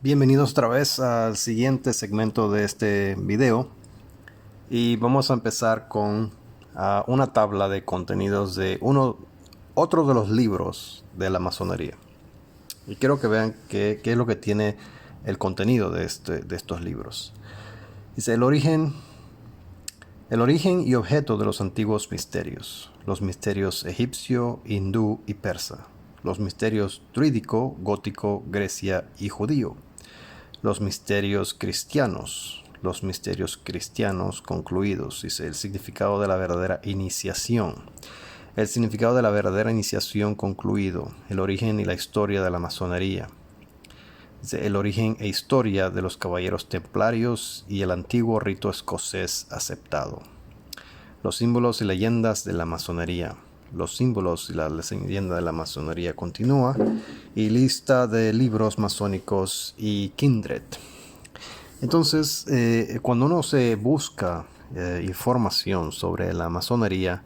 Bienvenidos otra vez al siguiente segmento de este video y vamos a empezar con una tabla de contenidos de otro de los libros de la masonería. Y quiero que vean qué es lo que tiene el contenido de estos libros. Dice el origen y objeto de los antiguos misterios, los misterios egipcio, hindú y persa, los misterios druídico, gótico, Grecia y judío, los misterios cristianos concluidos, dice el significado de la verdadera iniciación. El significado de la verdadera iniciación concluido, el origen y la historia de la masonería. Dice, el origen e historia de los caballeros templarios y el antiguo rito escocés aceptado. Los símbolos y leyendas de la masonería. Los símbolos y la leyenda de la masonería continúa. Y lista de libros masónicos y kindred. Entonces, cuando uno se busca información sobre la masonería,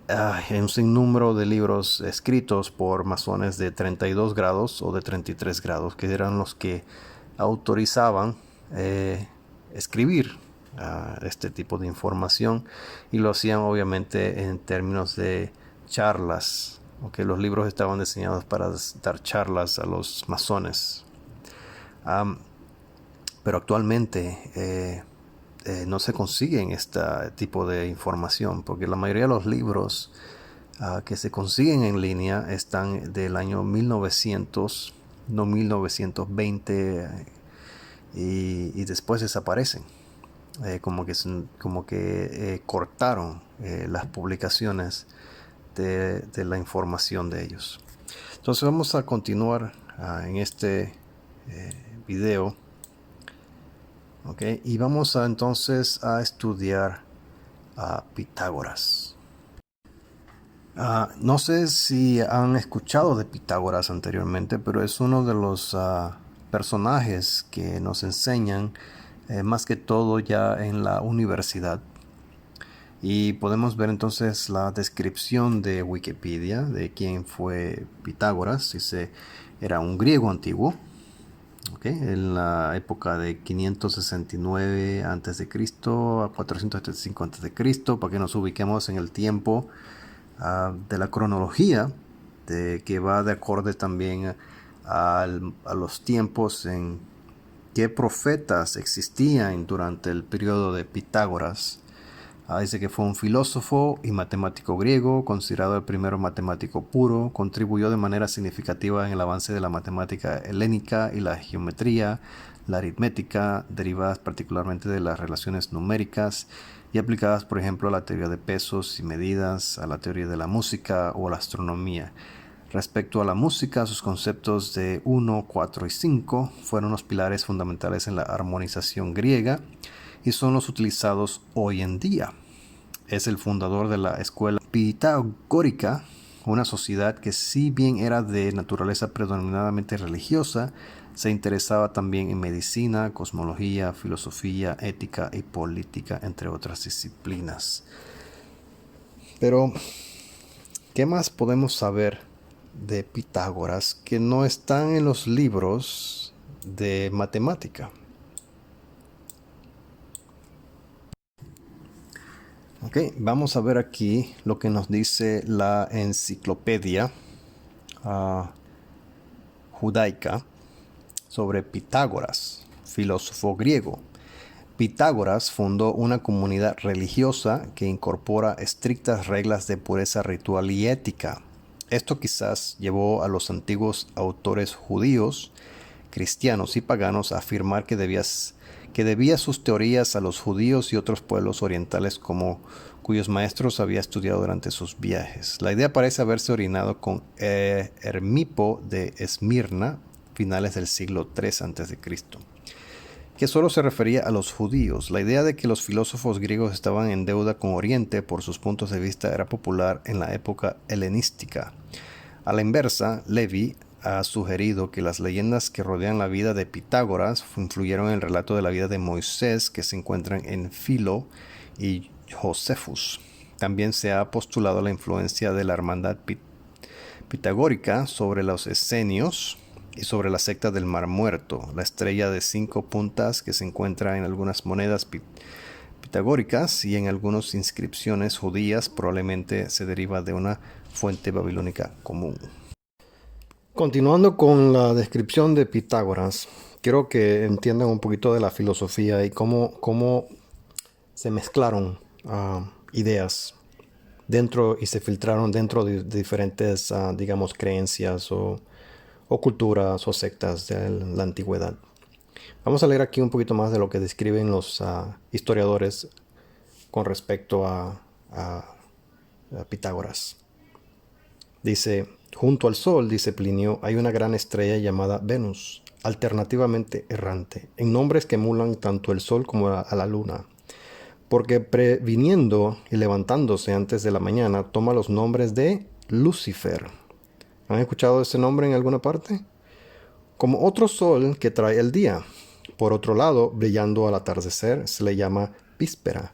hay un sinnúmero de libros escritos por masones de 32 grados o de 33 grados, que eran los que autorizaban escribir este tipo de información, y lo hacían obviamente en términos de charlas, porque los libros estaban diseñados para dar charlas a los masones. Pero actualmente no se consiguen este tipo de información, porque la mayoría de los libros que se consiguen en línea están del año 1900, no 1920, y después desaparecen. Como que cortaron las publicaciones de la información de ellos. Entonces vamos a continuar en este video. Y vamos entonces a estudiar a Pitágoras. No sé si han escuchado de Pitágoras anteriormente, pero es uno de los personajes que nos enseñan más que todo ya en la universidad. Y podemos ver entonces la descripción de Wikipedia de quién fue Pitágoras. Dice, era un griego antiguo. En la época de 569 a.C. a 475 a.C., para que nos ubiquemos en el tiempo de la cronología, que va de acorde también a los tiempos en que profetas existían durante el periodo de Pitágoras. Dice que fue un filósofo y matemático griego, considerado el primero matemático puro, contribuyó de manera significativa en el avance de la matemática helénica y la geometría, la aritmética, derivadas particularmente de las relaciones numéricas y aplicadas, por ejemplo, a la teoría de pesos y medidas, a la teoría de la música o a la astronomía. Respecto a la música, sus conceptos de 1, 4 y 5 fueron los pilares fundamentales en la armonización griega y son los utilizados hoy en día. Es el fundador de la escuela pitagórica, una sociedad que, si bien era de naturaleza predominantemente religiosa, se interesaba también en medicina, cosmología, filosofía, ética y política, entre otras disciplinas. Pero, ¿qué más podemos saber de Pitágoras que no están en los libros de matemática? Vamos a ver aquí lo que nos dice la enciclopedia judaica sobre Pitágoras, filósofo griego. Pitágoras fundó una comunidad religiosa que incorpora estrictas reglas de pureza ritual y ética. Esto quizás llevó a los antiguos autores judíos, cristianos y paganos a afirmar que debía sus teorías a los judíos y otros pueblos orientales cuyos maestros había estudiado durante sus viajes. La idea parece haberse originado con Hermipo de Esmirna, finales del siglo III a.C., que solo se refería a los judíos. La idea de que los filósofos griegos estaban en deuda con Oriente por sus puntos de vista era popular en la época helenística. A la inversa, Levi ha sugerido que las leyendas que rodean la vida de Pitágoras influyeron en el relato de la vida de Moisés que se encuentran en Filo y Josefus. También se ha postulado la influencia de la hermandad pitagórica sobre los esenios y sobre la secta del Mar Muerto, la estrella de 5 puntas que se encuentra en algunas monedas pitagóricas y en algunas inscripciones judías. Probablemente se deriva de una fuente babilónica común. Continuando con la descripción de Pitágoras, quiero que entiendan un poquito de la filosofía y cómo se mezclaron ideas dentro y se filtraron dentro de diferentes, digamos, creencias o culturas o sectas de la antigüedad. Vamos a leer aquí un poquito más de lo que describen los historiadores con respecto a Pitágoras. Dice, junto al Sol, dice Plinio, hay una gran estrella llamada Venus, alternativamente errante, en nombres que emulan tanto el Sol como a la Luna, porque previniendo y levantándose antes de la mañana, toma los nombres de Lucifer. ¿Han escuchado ese nombre en alguna parte? Como otro sol que trae el día. Por otro lado, brillando al atardecer, se le llama víspera,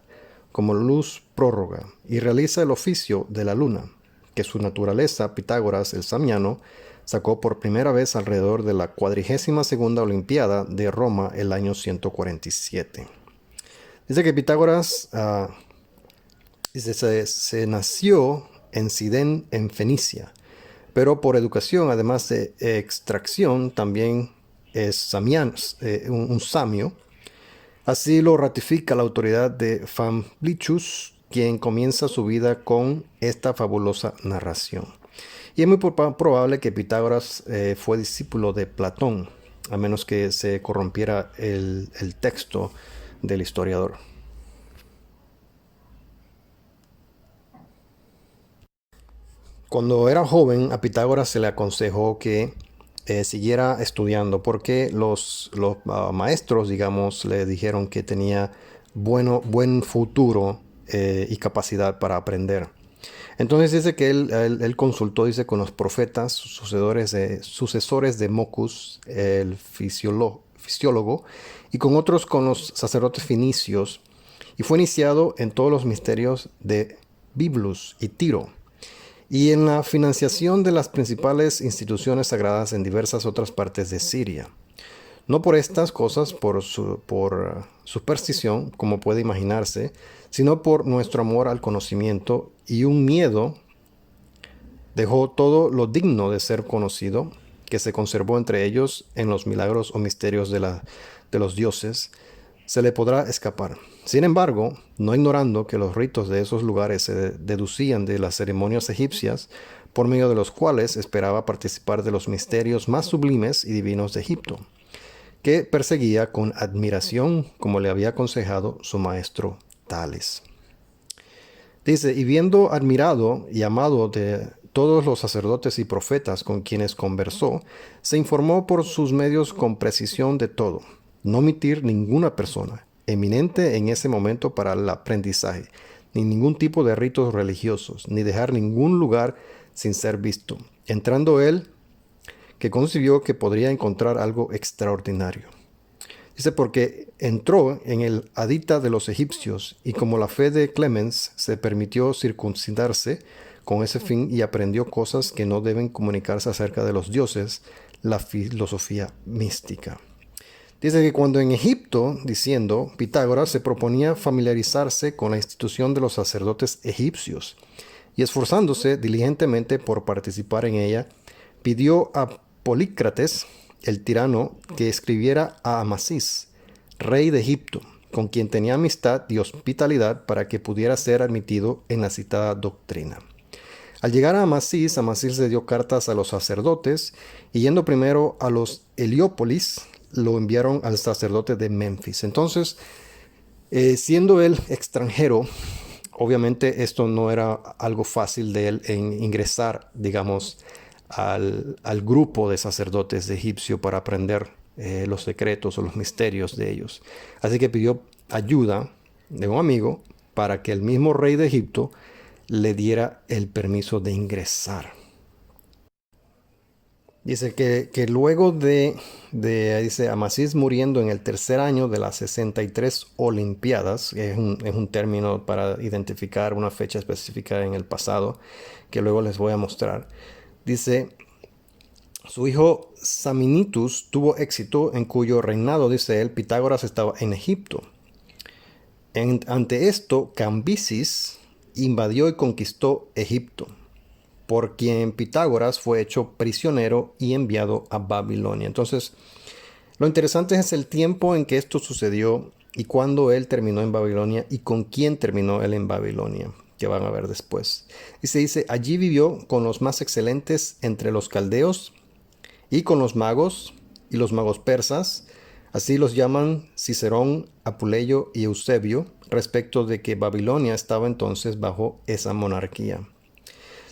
como luz prórroga, y realiza el oficio de la luna, que su naturaleza, Pitágoras el Samiano, sacó por primera vez alrededor de la 42ª Olimpiada de Roma el año 147. Dice que Pitágoras se nació en Sidén, en Fenicia, pero por educación, además de extracción, también es un samio. Así lo ratifica la autoridad de Famblicius, quien comienza su vida con esta fabulosa narración. Y es muy probable que Pitágoras fue discípulo de Platón, a menos que se corrompiera el texto del historiador. Cuando era joven, a Pitágoras se le aconsejó que siguiera estudiando porque los maestros, digamos, le dijeron que tenía buen futuro y capacidad para aprender. Entonces dice que él consultó, dice, con los profetas, sucesores de Mocus, el fisiólogo, y con los sacerdotes finicios, y fue iniciado en todos los misterios de Biblos y Tiro, y en la financiación de las principales instituciones sagradas en diversas otras partes de Siria. No por estas cosas, por superstición, como puede imaginarse, sino por nuestro amor al conocimiento y un miedo. Dejó todo lo digno de ser conocido, que se conservó entre ellos en los milagros o misterios de los dioses, se le podrá escapar. Sin embargo, no ignorando que los ritos de esos lugares se deducían de las ceremonias egipcias, por medio de los cuales esperaba participar de los misterios más sublimes y divinos de Egipto, que perseguía con admiración, como le había aconsejado su maestro Tales. Dice, y viendo admirado y amado de todos los sacerdotes y profetas con quienes conversó, se informó por sus medios con precisión de todo, no omitir ninguna persona, eminente en ese momento para el aprendizaje, ni ningún tipo de ritos religiosos, ni dejar ningún lugar sin ser visto, entrando él, que concibió que podría encontrar algo extraordinario. Dice, porque entró en el adita de los egipcios y como la fe de Clemens se permitió circuncidarse con ese fin y aprendió cosas que no deben comunicarse acerca de los dioses, la filosofía mística. Dice que cuando en Egipto, diciendo, Pitágoras se proponía familiarizarse con la institución de los sacerdotes egipcios y esforzándose diligentemente por participar en ella, pidió a Polícrates, el tirano, que escribiera a Amasis, rey de Egipto, con quien tenía amistad y hospitalidad para que pudiera ser admitido en la citada doctrina. Al llegar a Amasis le dio cartas a los sacerdotes y yendo primero a los Heliópolis, lo enviaron al sacerdote de Memphis. Entonces, siendo él extranjero, obviamente esto no era algo fácil de él en ingresar, digamos, al grupo de sacerdotes de egipcio para aprender los secretos o los misterios de ellos. Así que pidió ayuda de un amigo para que el mismo rey de Egipto le diera el permiso de ingresar. Dice que luego dice, Amasis muriendo en el tercer año de las 63 Olimpiadas, es un término para identificar una fecha específica en el pasado, que luego les voy a mostrar. Dice, Su hijo Saminitus tuvo éxito, en cuyo reinado, dice él, Pitágoras estaba en Egipto. Ante esto, Cambises invadió y conquistó Egipto, por quien Pitágoras fue hecho prisionero y enviado a Babilonia. Entonces, lo interesante es el tiempo en que esto sucedió y cuándo él terminó en Babilonia y con quién terminó él en Babilonia, que van a ver después. Y se dice, allí vivió con los más excelentes entre los caldeos y con los magos y los magos persas. Así los llaman Cicerón, Apuleyo y Eusebio, respecto de que Babilonia estaba entonces bajo esa monarquía.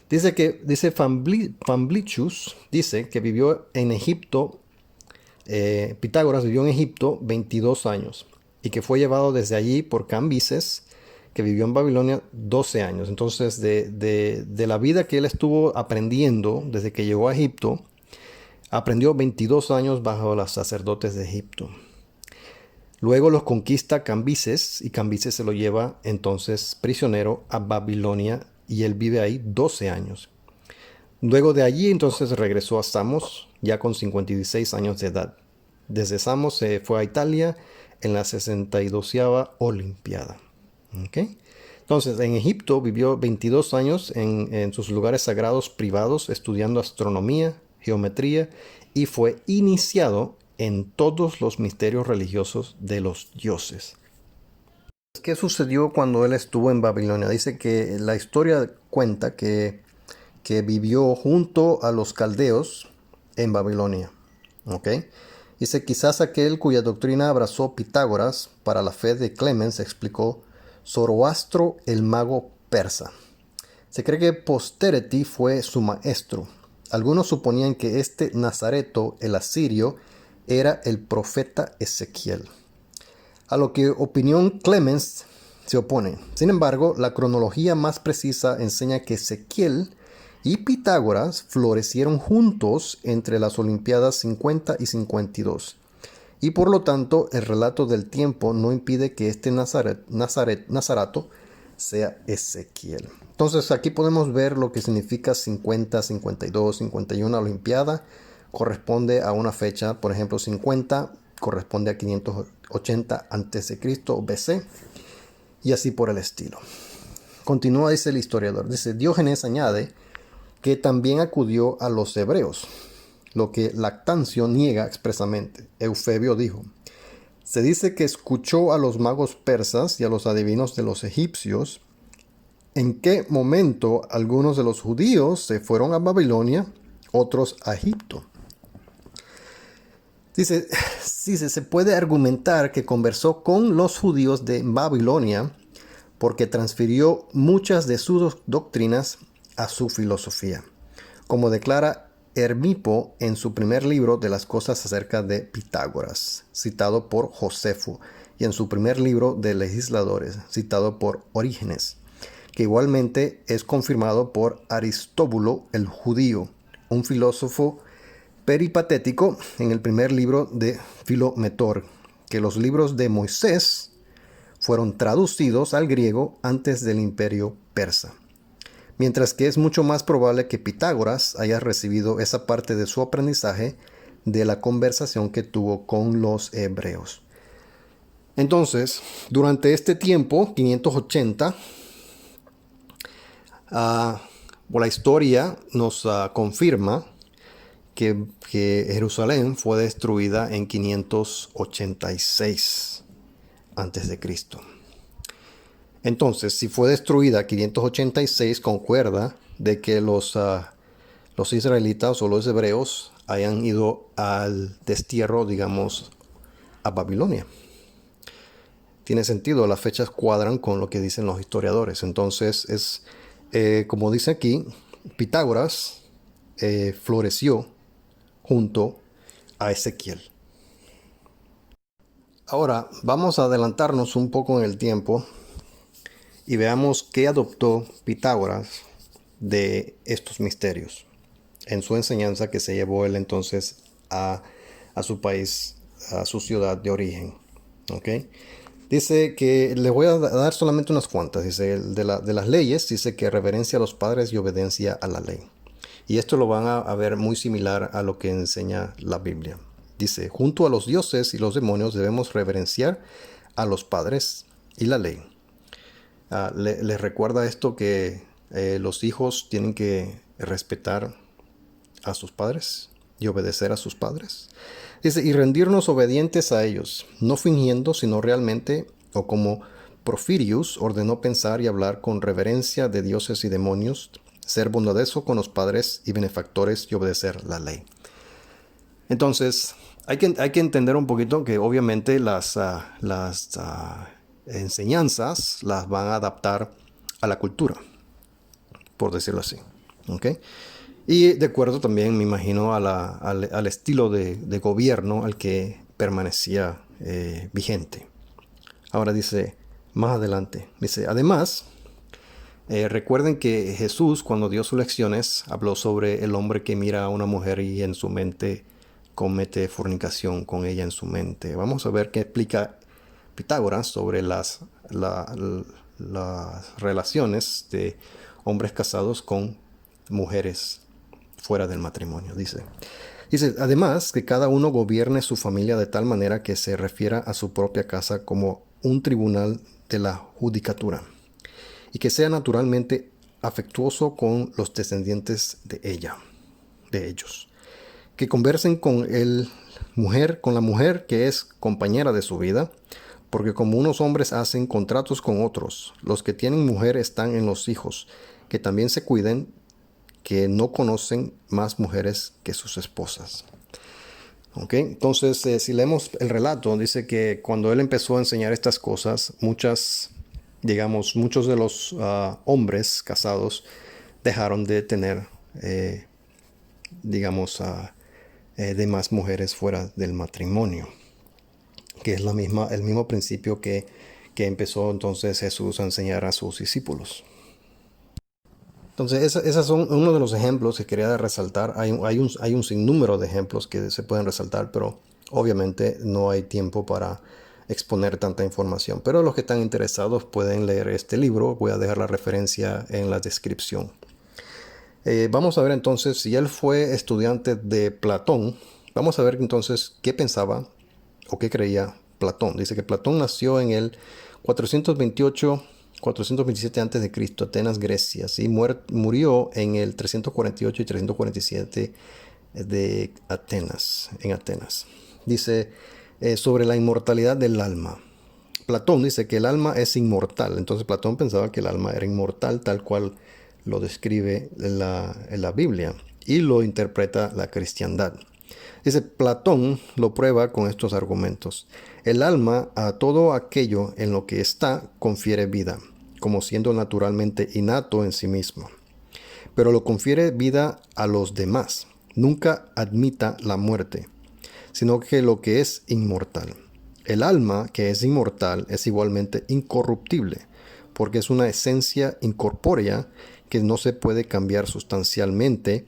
Dice Famblichus, dice que vivió en Egipto, Pitágoras vivió en Egipto 22 años y que fue llevado desde allí por Cambises, que vivió en Babilonia 12 años. Entonces, de la vida que él estuvo aprendiendo desde que llegó a Egipto, aprendió 22 años bajo los sacerdotes de Egipto. Luego los conquista Cambises y Cambises se lo lleva entonces prisionero a Babilonia y él vive ahí 12 años. Luego de allí entonces regresó a Samos ya con 56 años de edad. Desde Samos se fue a Italia en la 62ª Olimpiada. ¿Okay? Entonces en Egipto vivió 22 años en sus lugares sagrados privados estudiando astronomía, geometría y fue iniciado en todos los misterios religiosos de los dioses. ¿Qué sucedió cuando él estuvo en Babilonia? Dice que la historia cuenta que vivió junto a los caldeos en Babilonia. ¿Okay? Dice, quizás aquel cuya doctrina abrazó Pitágoras para la fe de Clemens explicó Zoroastro el mago persa. Se cree que Posterity fue su maestro. Algunos suponían que este Nazareto, el asirio, era el profeta Ezequiel, a lo que opinión Clemens se opone. Sin embargo, la cronología más precisa enseña que Ezequiel y Pitágoras florecieron juntos entre las Olimpiadas 50 y 52. Y por lo tanto, el relato del tiempo no impide que este Nazarato sea Ezequiel. Entonces aquí podemos ver lo que significa 50, 52, 51 Olimpiada. Corresponde a una fecha, por ejemplo 50 corresponde a 580 a.C. BC y así por el estilo. Continúa, dice el historiador. Dice, Diógenes añade que también acudió a los hebreos, lo que Lactancio niega expresamente. Eufebio dijo, se dice que escuchó a los magos persas y a los adivinos de los egipcios. ¿En qué momento algunos de los judíos se fueron a Babilonia, otros a Egipto? Dice, se puede argumentar que conversó con los judíos de Babilonia porque transfirió muchas de sus doctrinas a su filosofía, como declara Hermipo en su primer libro de las cosas acerca de Pitágoras, citado por Josefo, y en su primer libro de legisladores, citado por Orígenes, que igualmente es confirmado por Aristóbulo el judío, un filósofo peripatético en el primer libro de Filometor, que los libros de Moisés fueron traducidos al griego antes del imperio persa. Mientras que es mucho más probable que Pitágoras haya recibido esa parte de su aprendizaje de la conversación que tuvo con los hebreos. Entonces, durante este tiempo, 580, la historia nos confirma que Jerusalén fue destruida en 586 a.C. Entonces, si fue destruida 586, concuerda de que los israelitas o los hebreos hayan ido al destierro, digamos, a Babilonia. Tiene sentido, las fechas cuadran con lo que dicen los historiadores. Entonces, como dice aquí, Pitágoras floreció junto a Ezequiel. Ahora, vamos a adelantarnos un poco en el tiempo y veamos qué adoptó Pitágoras de estos misterios en su enseñanza que se llevó él entonces a su país, a su ciudad de origen. ¿Okay? Dice que le voy a dar solamente unas cuantas. Dice de las leyes, dice que reverencia a los padres y obediencia a la ley. Y esto lo van a ver muy similar a lo que enseña la Biblia. Dice, junto a los dioses y los demonios debemos reverenciar a los padres y la ley. Les recuerda esto que los hijos tienen que respetar a sus padres y obedecer a sus padres. Dice, y rendirnos obedientes a ellos, no fingiendo, sino realmente, o como Porfirius ordenó pensar y hablar con reverencia de dioses y demonios, ser bondadoso con los padres y benefactores y obedecer la ley. Entonces, hay que entender un poquito que obviamente las enseñanzas las van a adaptar a la cultura, por decirlo así. ¿Ok? Y de acuerdo también, me imagino, al estilo de gobierno al que permanecía vigente. Ahora dice, más adelante, dice, además, recuerden que Jesús, cuando dio sus lecciones, habló sobre el hombre que mira a una mujer y en su mente comete fornicación con ella en su mente. Vamos a ver qué explica Pitágoras sobre las relaciones de hombres casados con mujeres fuera del matrimonio. Dice, además que cada uno gobierne su familia de tal manera que se refiera a su propia casa como un tribunal de la judicatura y que sea naturalmente afectuoso con los descendientes de ellos, que conversen con la mujer que es compañera de su vida, porque como unos hombres hacen contratos con otros, los que tienen mujer están en los hijos, que también se cuiden, que no conocen más mujeres que sus esposas. ¿Okay? Entonces, si leemos el relato, dice que cuando él empezó a enseñar estas cosas, muchos de los hombres casados dejaron de tener, demás mujeres fuera del matrimonio, que es el mismo principio que empezó entonces Jesús a enseñar a sus discípulos. Entonces, esos son uno de los ejemplos que quería resaltar. Hay un sinnúmero de ejemplos que se pueden resaltar, pero obviamente no hay tiempo para exponer tanta información. Pero los que están interesados pueden leer este libro. Voy a dejar la referencia en la descripción. Vamos a ver entonces, si él fue estudiante de Platón, vamos a ver entonces qué pensaba o qué creía Platón. Dice que Platón nació en el 427 a.C., Atenas, Grecia, ¿sí? Murió en el 348 y 347 de Atenas, en Atenas. Dice sobre la inmortalidad del alma. Platón dice que el alma es inmortal. Entonces Platón pensaba que el alma era inmortal, tal cual lo describe en la Biblia y lo interpreta la cristiandad. Dice, Platón lo prueba con estos argumentos. El alma a todo aquello en lo que está confiere vida, como siendo naturalmente innato en sí mismo. Pero lo confiere vida a los demás. Nunca admita la muerte, sino que lo que es inmortal. El alma que es inmortal es igualmente incorruptible, porque es una esencia incorpórea que no se puede cambiar sustancialmente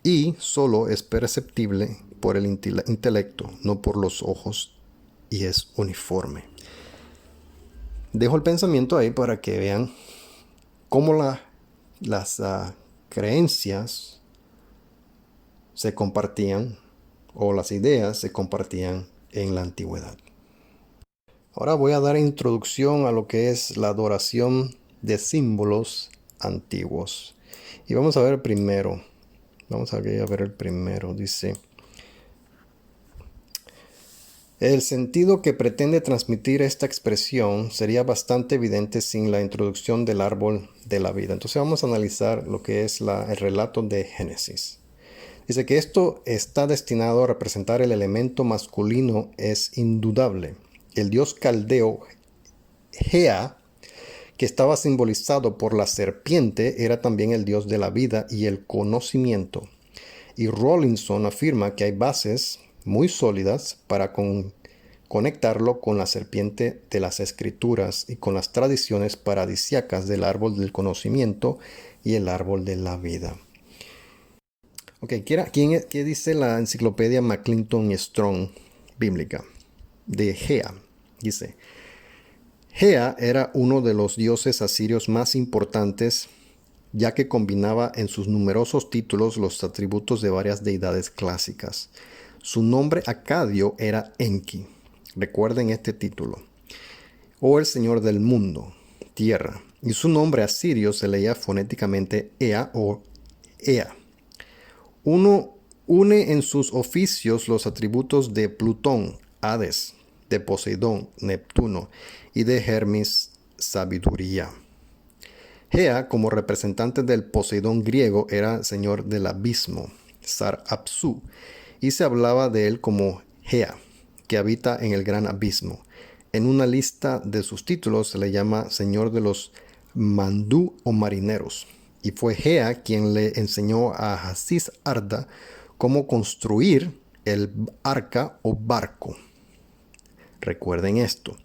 y solo es perceptible por el intelecto, no por los ojos, y es uniforme. Dejo el pensamiento ahí para que vean cómo las creencias se compartían, o las ideas se compartían en la antigüedad. Ahora voy a dar introducción a lo que es la adoración de símbolos antiguos. Y vamos a ver el primero. Dice, el sentido que pretende transmitir esta expresión sería bastante evidente sin la introducción del árbol de la vida. Entonces vamos a analizar lo que es el relato de Génesis. Dice que esto está destinado a representar el elemento masculino, es indudable. El dios caldeo Gea, que estaba simbolizado por la serpiente, era también el dios de la vida y el conocimiento. Y Rawlinson afirma que hay bases muy sólidas para conectarlo con la serpiente de las escrituras y con las tradiciones paradisíacas del árbol del conocimiento y el árbol de la vida. Ok, ¿qué dice la enciclopedia Maclinton Strong bíblica de Gea? Dice, Gea era uno de los dioses asirios más importantes ya que combinaba en sus numerosos títulos los atributos de varias deidades clásicas. Su nombre acadio era Enki. Recuerden este título. O el Señor del Mundo, Tierra. Y su nombre asirio se leía fonéticamente Ea o Ea. Uno une en sus oficios los atributos de Plutón, Hades, de Poseidón, Neptuno, y de Hermes, sabiduría. Gea, como representante del Poseidón griego, era señor del abismo, Sar-Apsu, y se hablaba de él como Gea, que habita en el gran abismo. En una lista de sus títulos se le llama señor de los mandú o marineros, y fue Gea quien le enseñó a Aziz Arda cómo construir el arca o barco. Recuerden esto,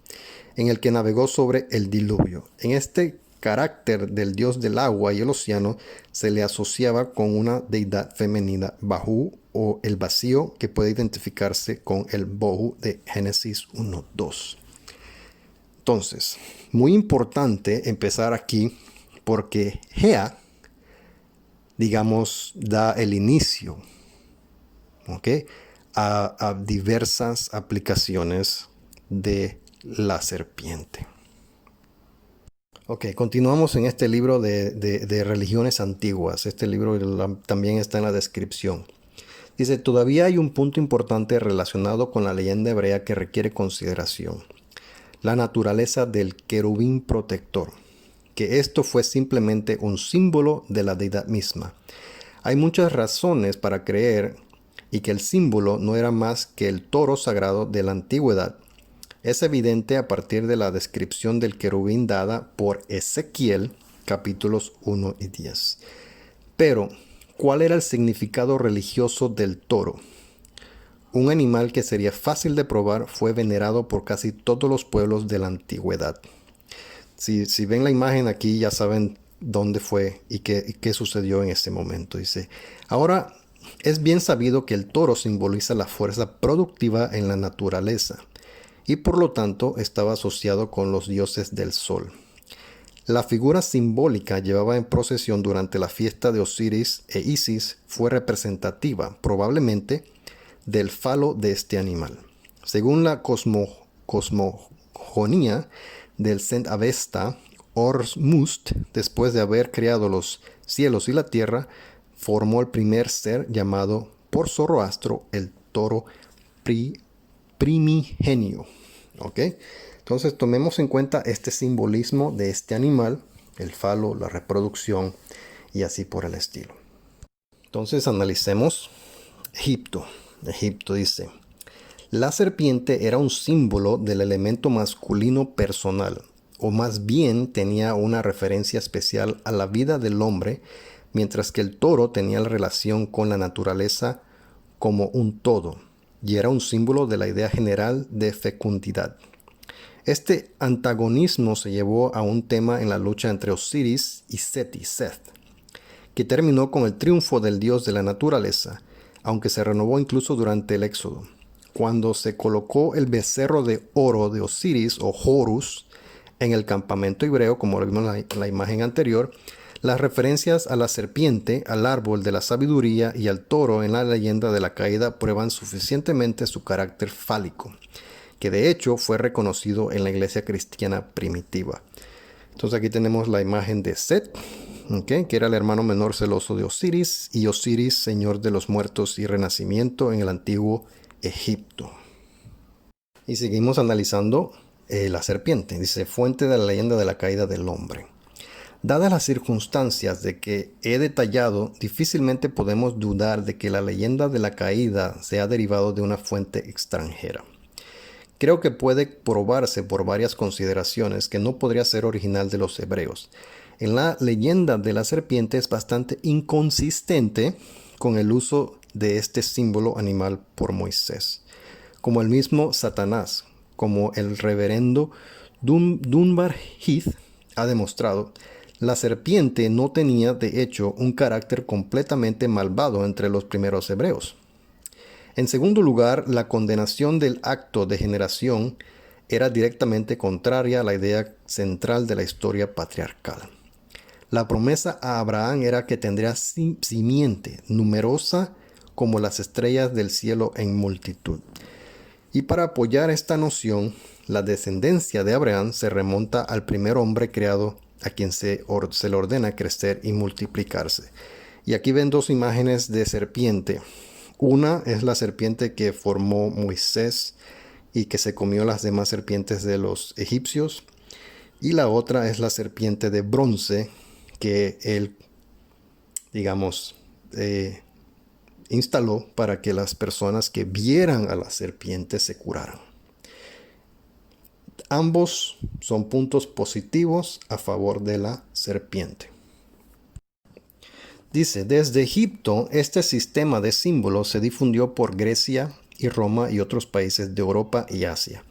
en el que navegó sobre el diluvio. En este carácter del dios del agua y el océano se le asociaba con una deidad femenina, Bahu, o el vacío, que puede identificarse con el Bohu de Génesis 1:2. Entonces, muy importante empezar aquí porque Gea, digamos, da el inicio, ¿ok?, a diversas aplicaciones de la serpiente. Ok, continuamos en este libro de religiones antiguas. Este libro también está en la descripción. Dice, todavía hay un punto importante relacionado con la leyenda hebrea que requiere consideración. La naturaleza del querubín protector, que esto fue simplemente un símbolo de la deidad misma. Hay muchas razones para creer y que el símbolo no era más que el toro sagrado de la antigüedad. Es evidente a partir de la descripción del querubín dada por Ezequiel, capítulos 1 y 10. Pero, ¿cuál era el significado religioso del toro? Un animal que sería fácil de probar fue venerado por casi todos los pueblos de la antigüedad. Si ven la imagen aquí ya saben dónde fue y qué sucedió en ese momento. Dice, ahora es bien sabido que el toro simboliza la fuerza productiva en la naturaleza y por lo tanto estaba asociado con los dioses del sol. La figura simbólica llevada en procesión durante la fiesta de Osiris e Isis fue representativa, probablemente, del falo de este animal. Según la cosmogonía del Zend Avesta, Ormuzd, después de haber creado los cielos y la tierra, formó el primer ser llamado por Zoroastro el toro primigenio. ¿Ok? Entonces tomemos en cuenta este simbolismo de este animal, el falo, la reproducción y así por el estilo. Entonces analicemos Egipto. Egipto dice, la serpiente era un símbolo del elemento masculino personal, o más bien tenía una referencia especial a la vida del hombre, mientras que el toro tenía relación con la naturaleza como un todo, y era un símbolo de la idea general de fecundidad. Este antagonismo se llevó a un tema en la lucha entre Osiris y Seth, que terminó con el triunfo del dios de la naturaleza, aunque se renovó incluso durante el Éxodo, cuando se colocó el becerro de oro de Osiris o Horus en el campamento hebreo, como lo vimos en la imagen anterior. Las referencias a la serpiente, al árbol de la sabiduría y al toro en la leyenda de la caída prueban suficientemente su carácter fálico, que de hecho fue reconocido en la iglesia cristiana primitiva. Entonces aquí tenemos la imagen de Set, que era el hermano menor celoso de Osiris, y Osiris, señor de los muertos y renacimiento en el antiguo Egipto. Y seguimos analizando la serpiente. Dice, fuente de la leyenda de la caída del hombre. Dadas las circunstancias de que he detallado, difícilmente podemos dudar de que la leyenda de la caída se ha derivado de una fuente extranjera. Creo que puede probarse por varias consideraciones que no podría ser original de los hebreos. En la leyenda de la serpiente es bastante inconsistente con el uso de este símbolo animal por Moisés. Como el mismo Satanás, como el reverendo Dunbar Heath ha demostrado, la serpiente no tenía de hecho un carácter completamente malvado entre los primeros hebreos. En segundo lugar, la condenación del acto de generación era directamente contraria a la idea central de la historia patriarcal. La promesa a Abraham era que tendría simiente numerosa como las estrellas del cielo en multitud. Y para apoyar esta noción, la descendencia de Abraham se remonta al primer hombre creado a quien se le ordena crecer y multiplicarse. Y aquí ven dos imágenes de serpiente. Una es la serpiente que formó Moisés y que se comió las demás serpientes de los egipcios. Y la otra es la serpiente de bronce que él, digamos, instaló para que las personas que vieran a la serpiente se curaran. Ambos son puntos positivos a favor de la serpiente. Dice, desde Egipto este sistema de símbolos se difundió por Grecia y Roma y otros países de Europa y Asia,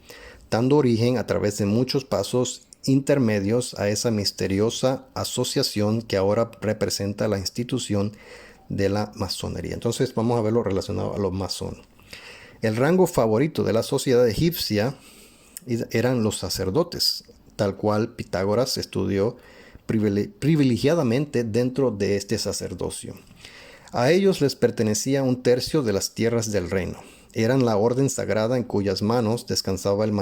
dando origen a través de muchos pasos intermedios a esa misteriosa asociación que ahora representa la institución de la masonería. Entonces vamos a verlo relacionado a los masones. El rango favorito de la sociedad egipcia eran los sacerdotes, tal cual Pitágoras estudió privilegiadamente dentro de este sacerdocio. A ellos les pertenecía un tercio de las tierras del reino. Eran la orden sagrada en cuyas manos descansaba el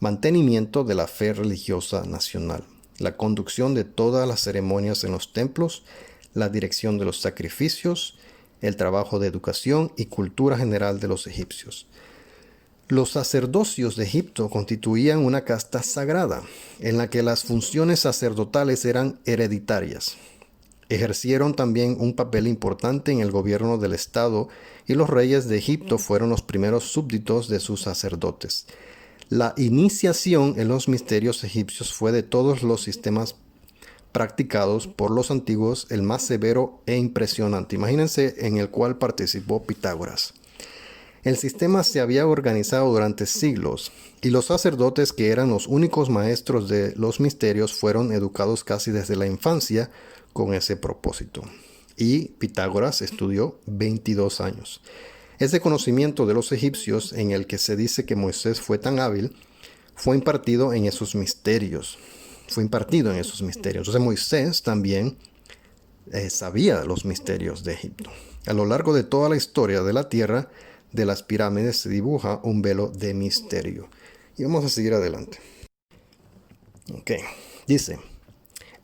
mantenimiento de la fe religiosa nacional, la conducción de todas las ceremonias en los templos, la dirección de los sacrificios, el trabajo de educación y cultura general de los egipcios. Los sacerdocios de Egipto constituían una casta sagrada, en la que las funciones sacerdotales eran hereditarias. Ejercieron también un papel importante en el gobierno del Estado y los reyes de Egipto fueron los primeros súbditos de sus sacerdotes. La iniciación en los misterios egipcios fue de todos los sistemas practicados por los antiguos el más severo e impresionante. Imagínense en el cual participó Pitágoras. El sistema se había organizado durante siglos y los sacerdotes, que eran los únicos maestros de los misterios, fueron educados casi desde la infancia con ese propósito. Y Pitágoras estudió 22 años. Ese conocimiento de los egipcios, en el que se dice que Moisés fue tan hábil, fue impartido en esos misterios. Entonces Moisés también sabía los misterios de Egipto. A lo largo de toda la historia de la tierra, de las pirámides se dibuja un velo de misterio. Y vamos a seguir adelante. Ok, dice,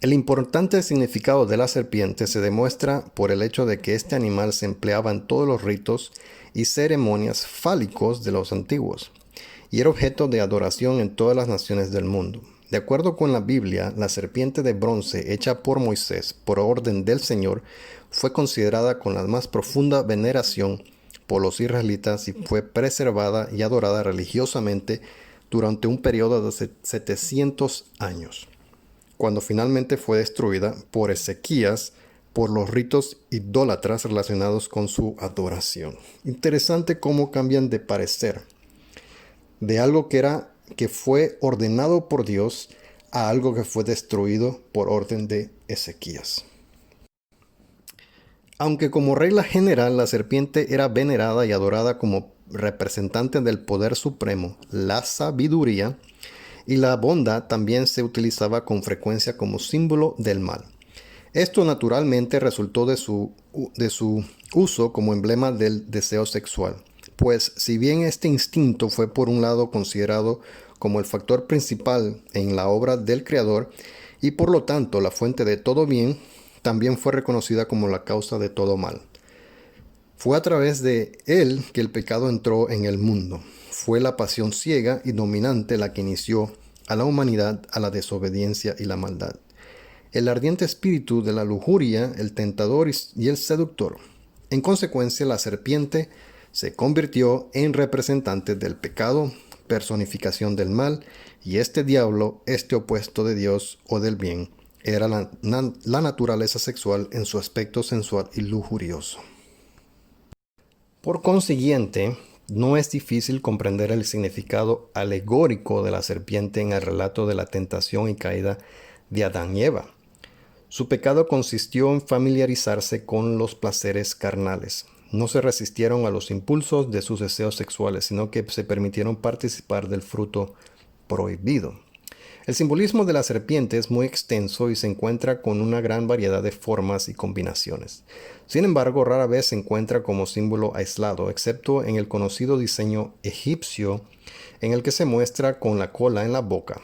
el importante significado de la serpiente se demuestra por el hecho de que este animal se empleaba en todos los ritos y ceremonias fálicos de los antiguos, y era objeto de adoración en todas las naciones del mundo. De acuerdo con la Biblia, la serpiente de bronce hecha por Moisés por orden del Señor fue considerada con la más profunda veneración por los israelitas y fue preservada y adorada religiosamente durante un periodo de 700 años, cuando finalmente fue destruida por Ezequías por los ritos idólatras relacionados con su adoración. Interesante cómo cambian de parecer de algo que fue ordenado por Dios a algo que fue destruido por orden de Ezequías. Aunque como regla general la serpiente era venerada y adorada como representante del poder supremo, la sabiduría y la bondad, también se utilizaba con frecuencia como símbolo del mal. Esto naturalmente resultó de su uso como emblema del deseo sexual, pues si bien este instinto fue por un lado considerado como el factor principal en la obra del Creador y por lo tanto la fuente de todo bien, también fue reconocida como la causa de todo mal. Fue a través de él que el pecado entró en el mundo. Fue la pasión ciega y dominante la que inició a la humanidad a la desobediencia y la maldad. El ardiente espíritu de la lujuria, el tentador y el seductor. En consecuencia, la serpiente se convirtió en representante del pecado, personificación del mal, y este diablo, este opuesto de Dios o del bien, era la naturaleza sexual en su aspecto sensual y lujurioso. Por consiguiente, no es difícil comprender el significado alegórico de la serpiente en el relato de la tentación y caída de Adán y Eva. Su pecado consistió en familiarizarse con los placeres carnales. No se resistieron a los impulsos de sus deseos sexuales, sino que se permitieron participar del fruto prohibido. El simbolismo de la serpiente es muy extenso y se encuentra con una gran variedad de formas y combinaciones. Sin embargo, rara vez se encuentra como símbolo aislado, excepto en el conocido diseño egipcio en el que se muestra con la cola en la boca,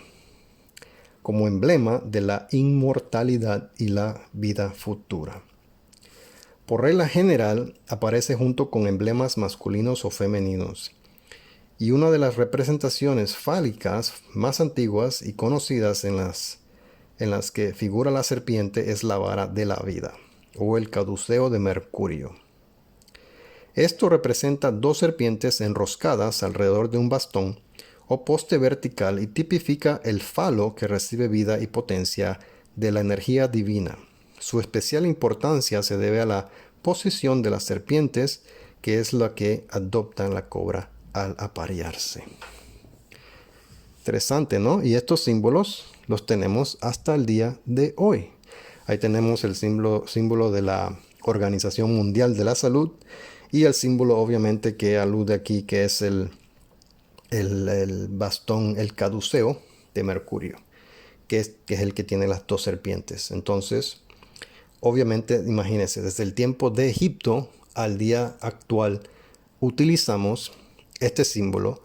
como emblema de la inmortalidad y la vida futura. Por regla general, aparece junto con emblemas masculinos o femeninos. Y una de las representaciones fálicas más antiguas y conocidas en las que figura la serpiente es la vara de la vida, o el caduceo de Mercurio. Esto representa dos serpientes enroscadas alrededor de un bastón o poste vertical y tipifica el falo que recibe vida y potencia de la energía divina. Su especial importancia se debe a la posición de las serpientes, que es la que adoptan la cobra al aparearse. Interesante, ¿no? Y estos símbolos los tenemos hasta el día de hoy. Ahí tenemos el símbolo de la Organización Mundial de la Salud y el símbolo obviamente que alude aquí, que es el bastón, el caduceo de Mercurio, que es el que tiene las dos serpientes. Entonces, obviamente, imagínense, desde el tiempo de Egipto al día actual, utilizamos este símbolo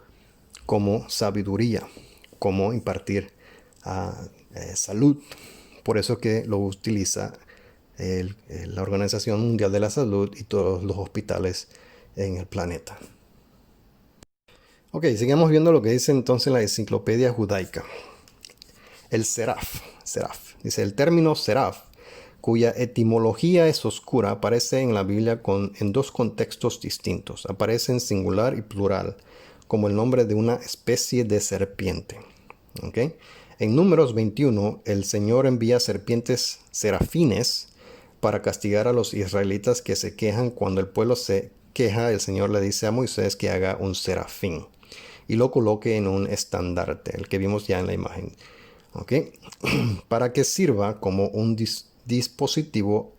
como sabiduría, como impartir salud. Por eso que lo utiliza la Organización Mundial de la Salud y todos los hospitales en el planeta. Ok, sigamos viendo lo que dice entonces la enciclopedia judaica. El seraf. Dice, el término seraf, cuya etimología es oscura, aparece en la Biblia en dos contextos distintos. Aparece en singular y plural, como el nombre de una especie de serpiente. ¿Okay? En Números 21, el Señor envía serpientes serafines para castigar a los israelitas que se quejan. Cuando el pueblo se queja, el Señor le dice a Moisés que haga un serafín y lo coloque en un estandarte, el que vimos ya en la imagen. ¿Okay? Para que sirva como un dispositivo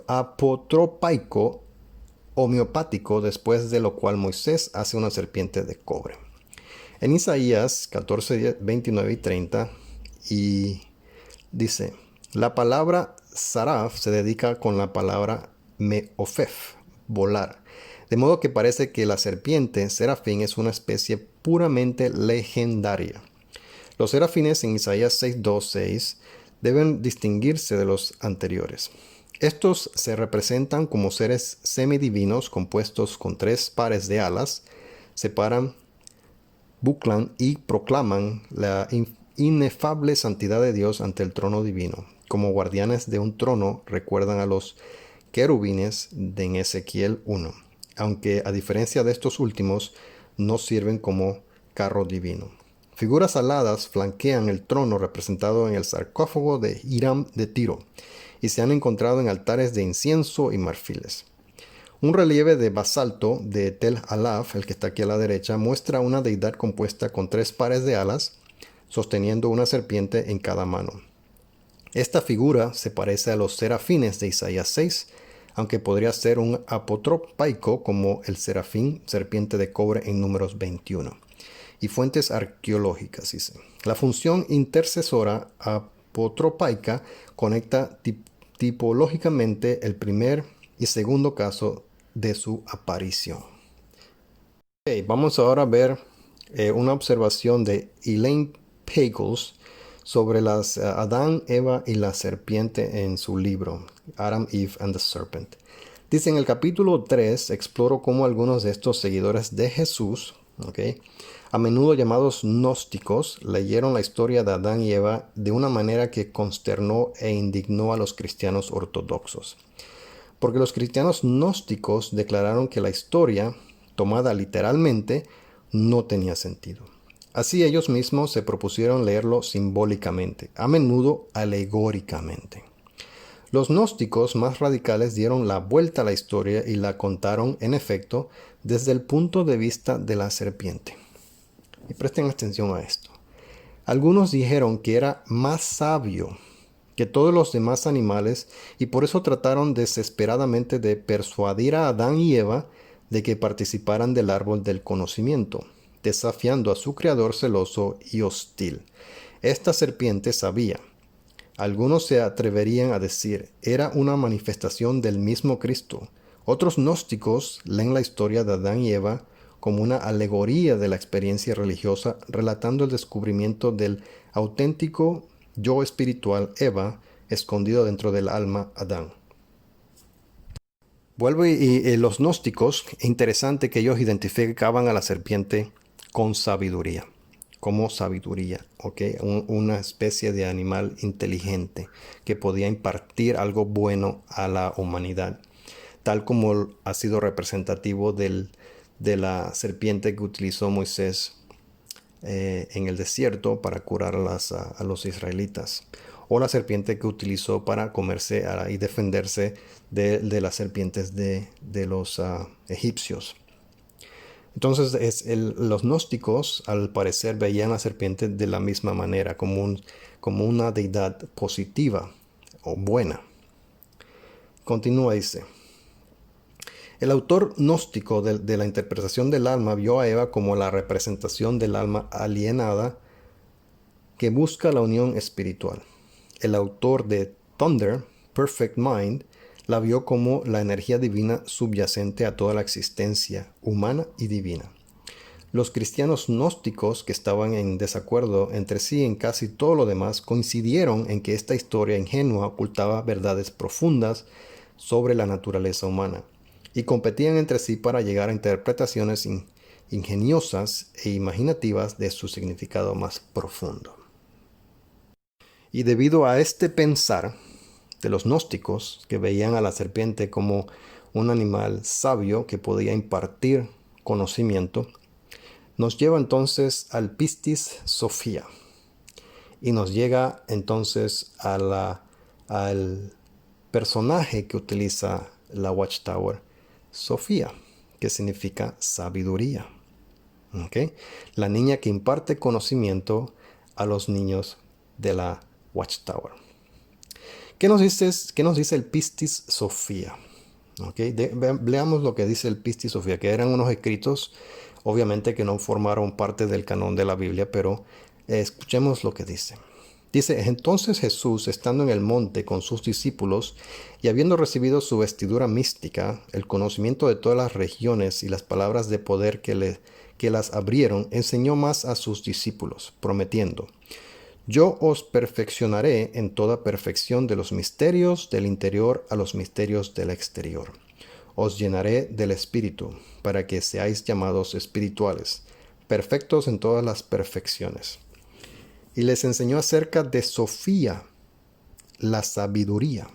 apotropaico homeopático, después de lo cual Moisés hace una serpiente de cobre. En Isaías 14, 29 y 30, y dice, la palabra saraf se dedica con la palabra meofef, volar, de modo que parece que la serpiente serafín es una especie puramente legendaria. Los serafines en Isaías 6:2-6 deben distinguirse de los anteriores. Estos se representan como seres semidivinos compuestos con tres pares de alas, separan, buclan y proclaman la inefable santidad de Dios ante el trono divino. Como guardianes de un trono recuerdan a los querubines de Ezequiel 1, aunque a diferencia de estos últimos no sirven como carro divino. Figuras aladas flanquean el trono representado en el sarcófago de Hiram de Tiro y se han encontrado en altares de incienso y marfiles. Un relieve de basalto de Tel Alaf, el que está aquí a la derecha, muestra una deidad compuesta con tres pares de alas, sosteniendo una serpiente en cada mano. Esta figura se parece a los serafines de Isaías 6, aunque podría ser un apotropaico como el serafín, serpiente de cobre en Números 21. Y fuentes arqueológicas, dice. La función intercesora apotropaica conecta tipológicamente el primer y segundo caso de su aparición. Okay, vamos ahora a ver una observación de Elaine Pagels sobre las Adán, Eva y la serpiente en su libro Adam, Eve and the Serpent. Dice en el capítulo 3, exploro cómo algunos de estos seguidores de Jesús, a menudo llamados gnósticos, leyeron la historia de Adán y Eva de una manera que consternó e indignó a los cristianos ortodoxos. Porque los cristianos gnósticos declararon que la historia, tomada literalmente, no tenía sentido. Así ellos mismos se propusieron leerlo simbólicamente, a menudo alegóricamente. Los gnósticos más radicales dieron la vuelta a la historia y la contaron, en efecto, desde el punto de vista de la serpiente. Y presten atención a esto. Algunos dijeron que era más sabio que todos los demás animales y por eso trataron desesperadamente de persuadir a Adán y Eva de que participaran del árbol del conocimiento, desafiando a su creador celoso y hostil. Esta serpiente sabía. Algunos se atreverían a decir, era una manifestación del mismo Cristo. Otros gnósticos leen la historia de Adán y Eva como una alegoría de la experiencia religiosa, relatando el descubrimiento del auténtico yo espiritual Eva, escondido dentro del alma Adán. Vuelvo y los gnósticos, interesante que ellos identificaban a la serpiente con sabiduría, como sabiduría, ¿ok? Una especie de animal inteligente que podía impartir algo bueno a la humanidad, tal como ha sido representativo de la serpiente que utilizó Moisés en el desierto para curar a los israelitas, o la serpiente que utilizó para comerse y defenderse de las serpientes de los egipcios. Entonces los gnósticos al parecer veían a la serpiente de la misma manera, como una deidad positiva o buena. Continúa, dice. El autor gnóstico de la interpretación del alma vio a Eva como la representación del alma alienada que busca la unión espiritual. El autor de Thunder, Perfect Mind, la vio como la energía divina subyacente a toda la existencia humana y divina. Los cristianos gnósticos, que estaban en desacuerdo entre sí en casi todo lo demás, coincidieron en que esta historia ingenua ocultaba verdades profundas sobre la naturaleza humana y competían entre sí para llegar a interpretaciones ingeniosas e imaginativas de su significado más profundo. Y debido a este pensar de los gnósticos, que veían a la serpiente como un animal sabio que podía impartir conocimiento, nos lleva entonces al Pistis Sophia y nos llega entonces al personaje que utiliza la Watchtower, Sofía, que significa sabiduría. ¿Okay? La niña que imparte conocimiento a los niños de la Watchtower. ¿Qué nos dice el Pistis Sophia? ¿Okay? Leamos lo que dice el Pistis Sophia, que eran unos escritos, obviamente que no formaron parte del canon de la Biblia, pero escuchemos lo que dice. Dice, entonces Jesús, estando en el monte con sus discípulos y habiendo recibido su vestidura mística, el conocimiento de todas las regiones y las palabras de poder que las abrieron, enseñó más a sus discípulos, prometiendo, yo os perfeccionaré en toda perfección de los misterios del interior a los misterios del exterior. Os llenaré del Espíritu, para que seáis llamados espirituales, perfectos en todas las perfecciones. Y les enseñó acerca de Sofía, la sabiduría,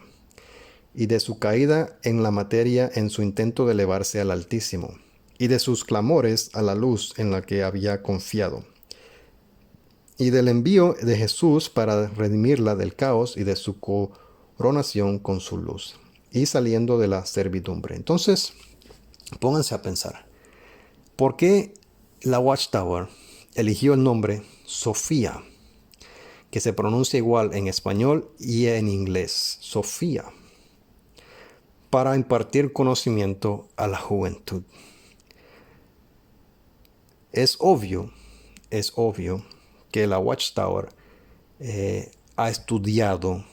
y de su caída en la materia en su intento de elevarse al Altísimo, y de sus clamores a la luz en la que había confiado, y del envío de Jesús para redimirla del caos y de su coronación con su luz, y saliendo de la servidumbre. Entonces, pónganse a pensar, ¿por qué la Watchtower eligió el nombre Sofía, que se pronuncia igual en español y en inglés, Sofía, para impartir conocimiento a la juventud? Es obvio que la Watchtower ha estudiado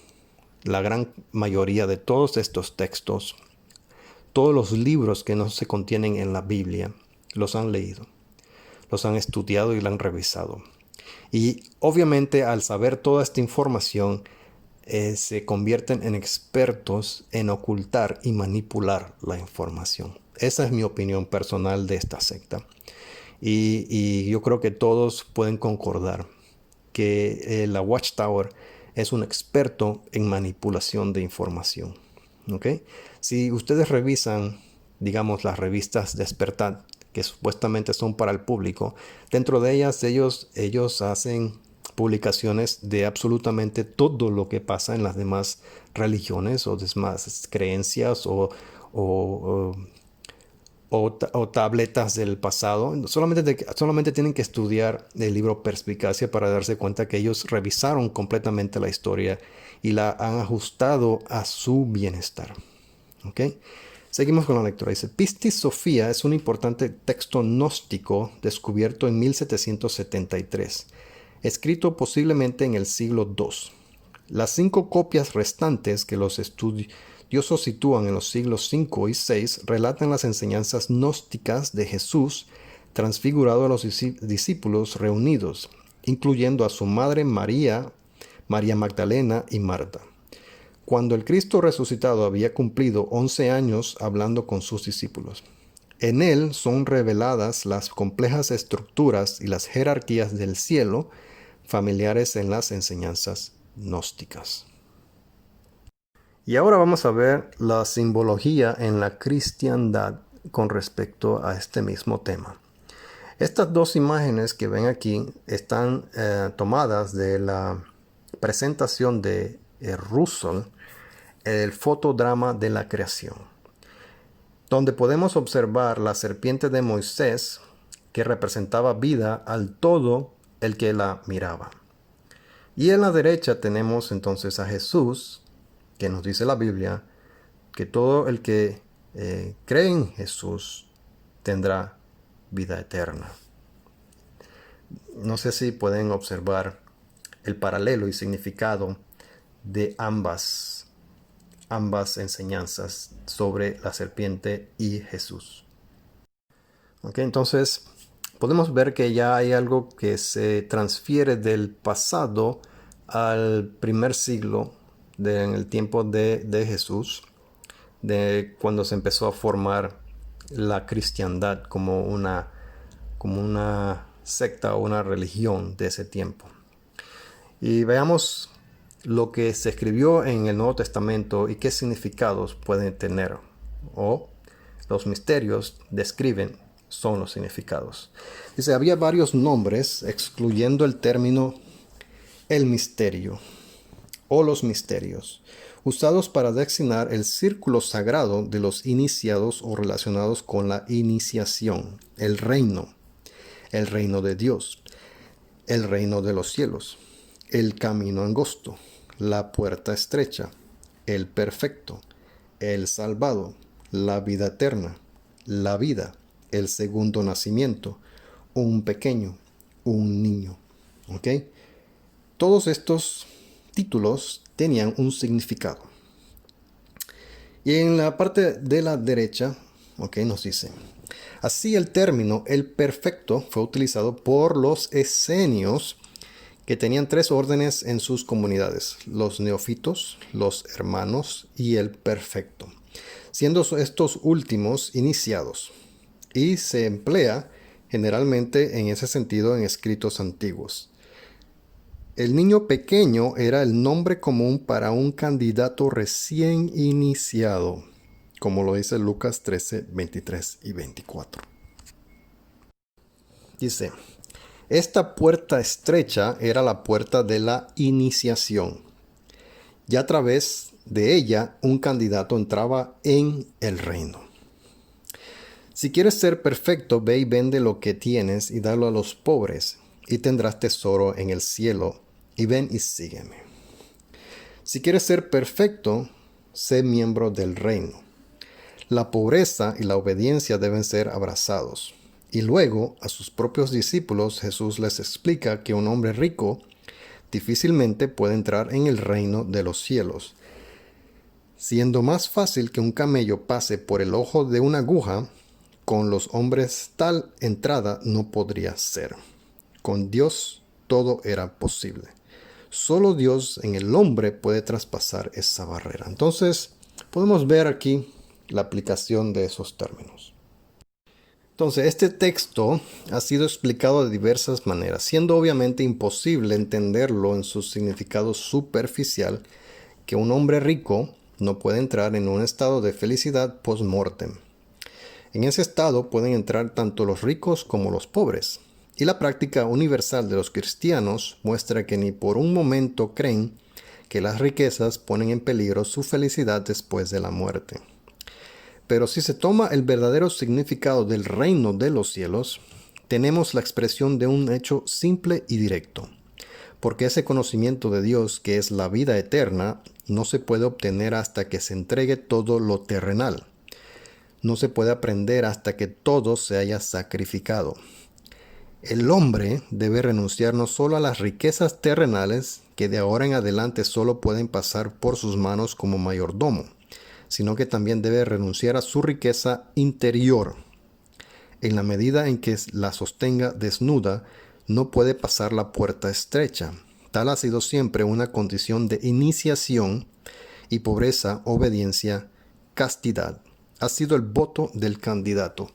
la gran mayoría de todos estos textos, todos los libros que no se contienen en la Biblia, los han leído, los han estudiado y la han revisado. Y obviamente al saber toda esta información, se convierten en expertos en ocultar y manipular la información. Esa es mi opinión personal de esta secta. Y yo creo que todos pueden concordar que la Watchtower es un experto en manipulación de información. ¿Okay? Si ustedes revisan, digamos, las revistas Despertar, que supuestamente son para el público, dentro de ellas ellos hacen publicaciones de absolutamente todo lo que pasa en las demás religiones o demás creencias o tabletas del pasado. Solamente tienen que estudiar el libro Perspicacia para darse cuenta que ellos revisaron completamente la historia y la han ajustado a su bienestar. ¿Okay? Seguimos con la lectura. Dice, Pistis Sophia es un importante texto gnóstico descubierto en 1773. escrito posiblemente en el siglo II. Las 5 copias restantes que los estudiosos sitúan en los siglos V y VI relatan las enseñanzas gnósticas de Jesús transfigurado a los discípulos reunidos, incluyendo a su madre María, María Magdalena y Marta. Cuando el Cristo resucitado había cumplido 11 años hablando con sus discípulos. En él son reveladas las complejas estructuras y las jerarquías del cielo familiares en las enseñanzas gnósticas. Y ahora vamos a ver la simbología en la cristiandad con respecto a este mismo tema. Estas 2 imágenes que ven aquí están tomadas de la presentación de Russell, el fotodrama de la creación, donde podemos observar la serpiente de Moisés que representaba vida al todo el que la miraba. Y en la derecha tenemos entonces a Jesús, que nos dice la Biblia, que todo el que cree en Jesús tendrá vida eterna. No sé si pueden observar el paralelo y significado de ambas enseñanzas sobre la serpiente y Jesús. Entonces podemos ver que ya hay algo que se transfiere del pasado al primer siglo, en el tiempo de Jesús, de cuando se empezó a formar la cristiandad como una secta o una religión de ese tiempo. Y veamos lo que se escribió en el Nuevo Testamento y qué significados pueden tener, o los misterios describen son los significados. Dice, había varios nombres excluyendo el término el misterio o los misterios, usados para designar el círculo sagrado de los iniciados o relacionados con la iniciación, el reino de Dios, el reino de los cielos, el camino angosto, la puerta estrecha, el perfecto, el salvado, la vida eterna, la vida, el segundo nacimiento, un pequeño, un niño. Todos estos títulos tenían un significado. Y en la parte de la derecha, nos dice, así el término el perfecto fue utilizado por los esenios que tenían 3 órdenes en sus comunidades, los neófitos, los hermanos y el perfecto, siendo estos últimos iniciados, y se emplea generalmente en ese sentido en escritos antiguos. El niño pequeño era el nombre común para un candidato recién iniciado, como lo dice Lucas 13, 23 y 24. Dice, esta puerta estrecha era la puerta de la iniciación. Y a través de ella un candidato entraba en el reino. Si quieres ser perfecto, ve y vende lo que tienes y dalo a los pobres, y tendrás tesoro en el cielo. Y ven y sígueme. Si quieres ser perfecto, sé miembro del reino. La pobreza y la obediencia deben ser abrazados. Y luego, a sus propios discípulos, Jesús les explica que un hombre rico difícilmente puede entrar en el reino de los cielos. Siendo más fácil que un camello pase por el ojo de una aguja, con los hombres tal entrada no podría ser. Con Dios todo era posible. Solo Dios en el hombre puede traspasar esa barrera. Entonces, podemos ver aquí la aplicación de esos términos. Entonces, este texto ha sido explicado de diversas maneras, siendo obviamente imposible entenderlo en su significado superficial, que un hombre rico no puede entrar en un estado de felicidad post-mortem. En ese estado pueden entrar tanto los ricos como los pobres. Y la práctica universal de los cristianos muestra que ni por un momento creen que las riquezas ponen en peligro su felicidad después de la muerte. Pero si se toma el verdadero significado del reino de los cielos, tenemos la expresión de un hecho simple y directo. Porque ese conocimiento de Dios, que es la vida eterna, no se puede obtener hasta que se entregue todo lo terrenal. No se puede aprender hasta que todo se haya sacrificado. El hombre debe renunciar no solo a las riquezas terrenales, que de ahora en adelante solo pueden pasar por sus manos como mayordomo, sino que también debe renunciar a su riqueza interior. En la medida en que la sostenga desnuda, no puede pasar la puerta estrecha. Tal ha sido siempre una condición de iniciación y pobreza, obediencia, castidad. Ha sido el voto del candidato.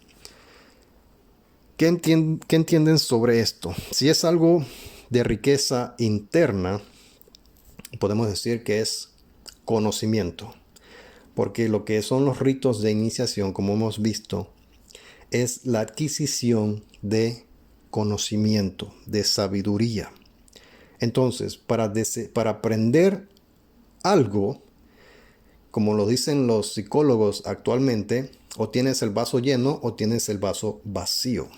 ¿Qué entienden sobre esto? Si es algo de riqueza interna, podemos decir que es conocimiento, porque lo que son los ritos de iniciación, como hemos visto, es la adquisición de conocimiento, de sabiduría. Entonces, para aprender algo, como lo dicen los psicólogos actualmente, o tienes el vaso lleno o tienes el vaso vacío.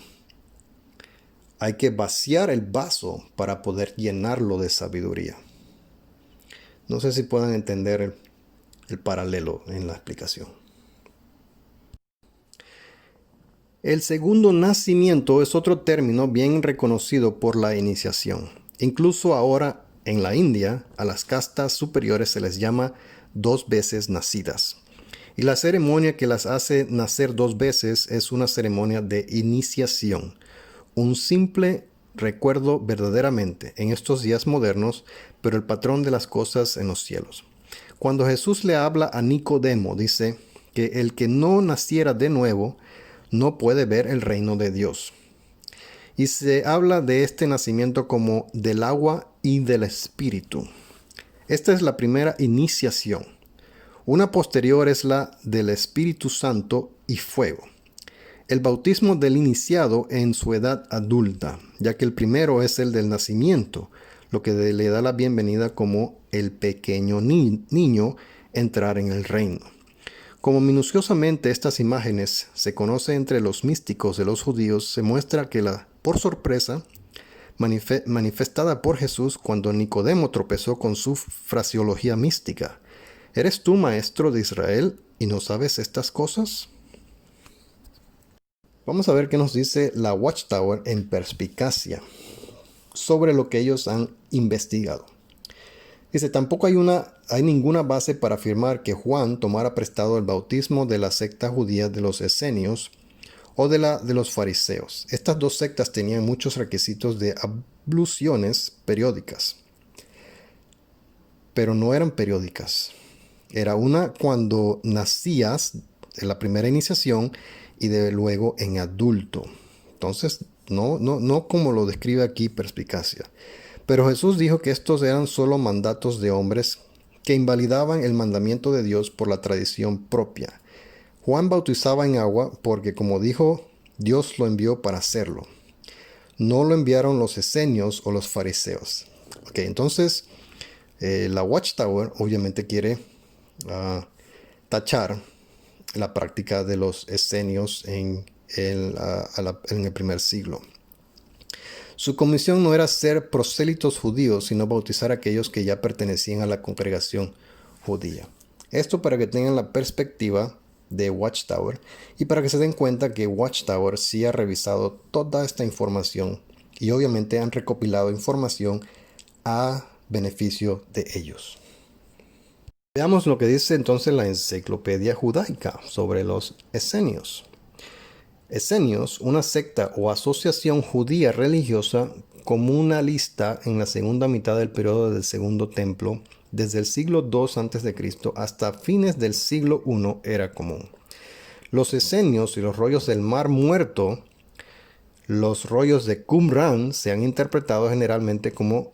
Hay que vaciar el vaso para poder llenarlo de sabiduría. No sé si puedan entender el paralelo en la explicación. El segundo nacimiento es otro término bien reconocido por la iniciación. Incluso ahora en la India, a las castas superiores se les llama 2 veces nacidas. Y la ceremonia que las hace nacer 2 veces es una ceremonia de iniciación. Un simple recuerdo verdaderamente en estos días modernos, pero el patrón de las cosas en los cielos. Cuando Jesús le habla a Nicodemo, dice que el que no naciera de nuevo no puede ver el reino de Dios. Y se habla de este nacimiento como del agua y del espíritu. Esta es la primera iniciación. Una posterior es la del Espíritu Santo y fuego. El bautismo del iniciado en su edad adulta, ya que el primero es el del nacimiento, lo que le da la bienvenida como el pequeño niño entrar en el reino. Como minuciosamente estas imágenes se conoce entre los místicos de los judíos, se muestra que por sorpresa, manifestada por Jesús cuando Nicodemo tropezó con su fraseología mística. ¿Eres tú maestro de Israel y no sabes estas cosas? Vamos a ver qué nos dice la Watchtower en perspicacia sobre lo que ellos han investigado. Dice, tampoco hay ninguna base para afirmar que Juan tomara prestado el bautismo de la secta judía de los esenios o de los fariseos. Estas 2 sectas tenían muchos requisitos de abluciones periódicas, pero no eran periódicas. Era una cuando nacías, en la primera iniciación, y de luego en adulto. Entonces, no como lo describe aquí perspicacia. Pero Jesús dijo que estos eran solo mandatos de hombres que invalidaban el mandamiento de Dios por la tradición propia. Juan bautizaba en agua porque, como dijo, Dios lo envió para hacerlo. No lo enviaron los esenios o los fariseos. Ok, entonces la Watchtower obviamente quiere tachar la práctica de los esenios en el primer siglo. Su comisión no era ser prosélitos judíos, sino bautizar a aquellos que ya pertenecían a la congregación judía. Esto para que tengan la perspectiva de Watchtower y para que se den cuenta que Watchtower sí ha revisado toda esta información y obviamente han recopilado información a beneficio de ellos. Veamos lo que dice entonces la Enciclopedia Judaica sobre los esenios. Esenios, una secta o asociación judía religiosa comunalista en la segunda mitad del periodo del Segundo Templo, desde el siglo II a.C. hasta fines del siglo I era común. Los esenios y los rollos del Mar Muerto, los rollos de Qumran, se han interpretado generalmente como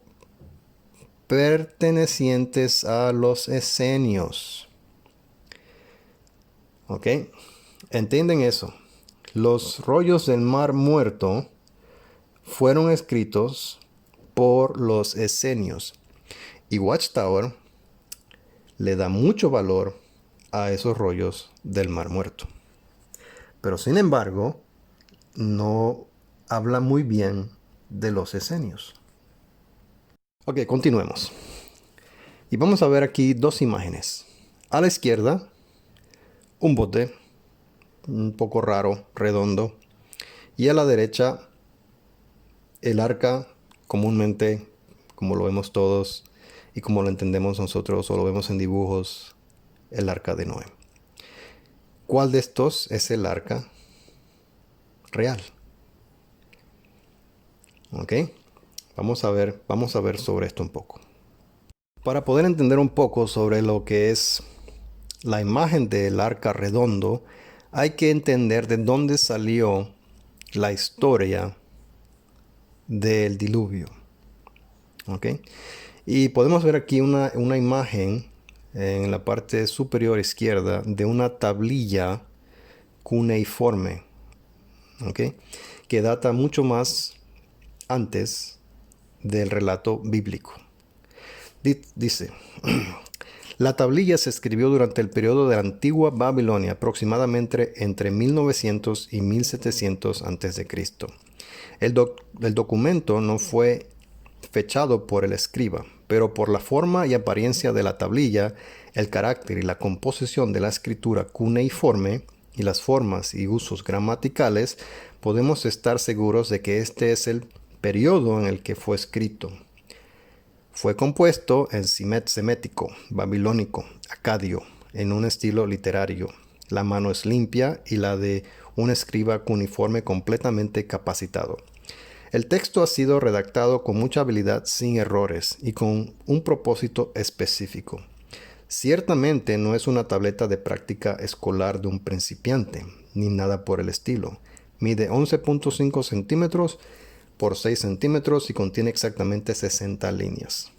pertenecientes a los esenios. ¿Ok? ¿Entienden eso? Los rollos del Mar Muerto fueron escritos por los esenios y Watchtower le da mucho valor a esos rollos del Mar Muerto. Pero sin embargo, no habla muy bien de los esenios. Ok, continuemos. Y vamos a ver aquí 2 imágenes. A la izquierda, un bote un poco raro, redondo. Y a la derecha, El arca comúnmente, como lo vemos todos y como lo entendemos nosotros o lo vemos en dibujos, el arca de Noé. ¿Cuál de estos es el arca real? ¿Ok? Vamos a ver sobre esto un poco. Para poder entender un poco sobre lo que es la imagen del arca redondo, hay que entender de dónde salió la historia del diluvio. ¿Ok? Y podemos ver aquí una imagen en la parte superior izquierda de una tablilla cuneiforme, ¿ok? Que data mucho más antes del relato bíblico. Dice, la tablilla se escribió durante el periodo de la antigua Babilonia, aproximadamente entre 1900 y 1700 a.C. El documento no fue fechado por el escriba, pero por la forma y apariencia de la tablilla, el carácter y la composición de la escritura cuneiforme y las formas y usos gramaticales, podemos estar seguros de que este es el periodo en el que fue escrito. Fue compuesto en semético, babilónico, acadio, en un estilo literario. La mano es limpia y la de un escriba cuneiforme completamente capacitado. El texto ha sido redactado con mucha habilidad, sin errores y con un propósito específico. Ciertamente no es una tableta de práctica escolar de un principiante, ni nada por el estilo. Mide 11.5 centímetros por 6 centímetros y contiene exactamente 60 líneas.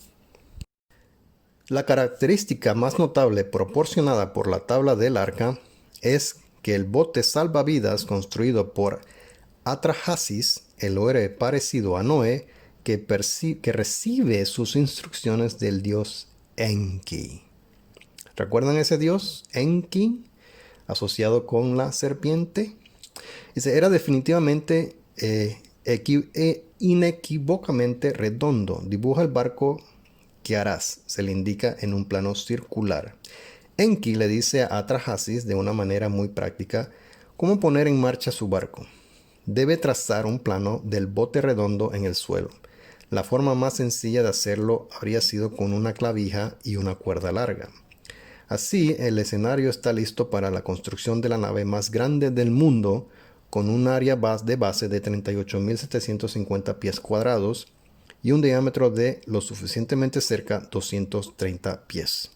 La característica más notable proporcionada por la tabla del arca es que el bote salvavidas construido por Atrahasis, el héroe parecido a Noé, que recibe sus instrucciones del dios Enki. ¿Recuerdan ese dios Enki, asociado con la serpiente? Dice, era definitivamente inequívocamente redondo. Dibuja el barco que harás, se le indica en un plano circular. Enki le dice a Atrahasis de una manera muy práctica cómo poner en marcha su barco. Debe trazar un plano del bote redondo en el suelo. La forma más sencilla de hacerlo habría sido con una clavija y una cuerda larga. Así, el escenario está listo para la construcción de la nave más grande del mundo, con un área de base de 38.750 pies cuadrados y un diámetro de lo suficientemente cerca 230 pies.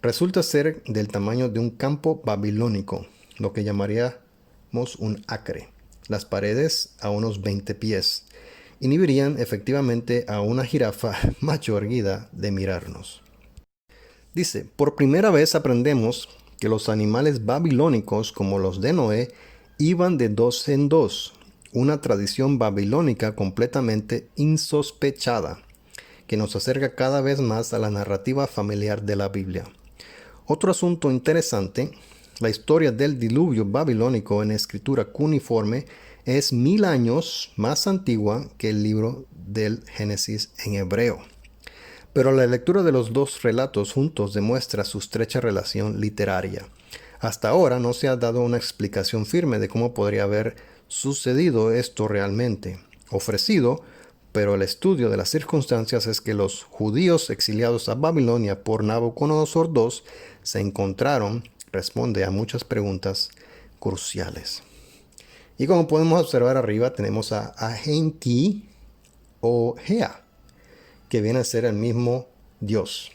Resulta ser del tamaño de un campo babilónico, lo que llamaríamos un acre. Las paredes a unos 20 pies inhibirían efectivamente a una jirafa macho erguida de mirarnos. Dice, por primera vez aprendemos que los animales babilónicos como los de Noé iban de dos en dos, una tradición babilónica completamente insospechada, que nos acerca cada vez más a la narrativa familiar de la Biblia. Otro asunto interesante, la historia del diluvio babilónico en escritura cuneiforme es 1000 años más antigua que el libro del Génesis en hebreo. Pero la lectura de los dos relatos juntos demuestra su estrecha relación literaria. Hasta ahora no se ha dado una explicación firme de cómo podría haber sucedido esto realmente, pero el estudio de las circunstancias es que los judíos exiliados a Babilonia por Nabucodonosor II se encontraron, responde a muchas preguntas cruciales. Y como podemos observar arriba tenemos a Enki o Gea, que viene a ser el mismo Dios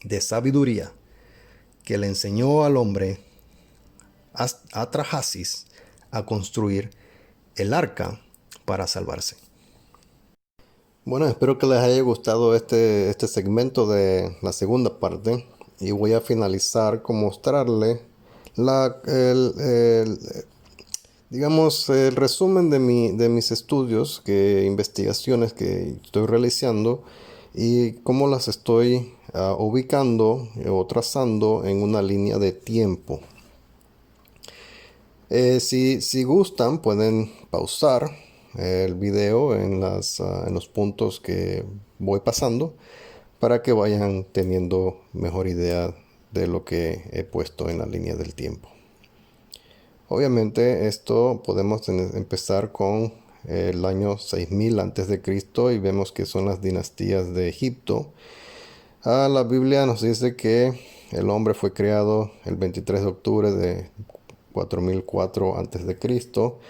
de sabiduría que le enseñó al hombre Atrahasis a construir el arca para salvarse. Bueno, espero que les haya gustado este segmento de la segunda parte y voy a finalizar con mostrarle digamos, el resumen de mis estudios, investigaciones que estoy realizando y cómo las estoy ubicando o trazando en una línea de tiempo. Si gustan, pueden pausar el video en los puntos que voy pasando para que vayan teniendo mejor idea de lo que he puesto en la línea del tiempo. Obviamente esto podemos empezar con el año 6000 antes de Cristo y vemos que son las dinastías de Egipto. La Biblia nos dice que el hombre fue creado el 23 de octubre de 4004 antes de Cristo.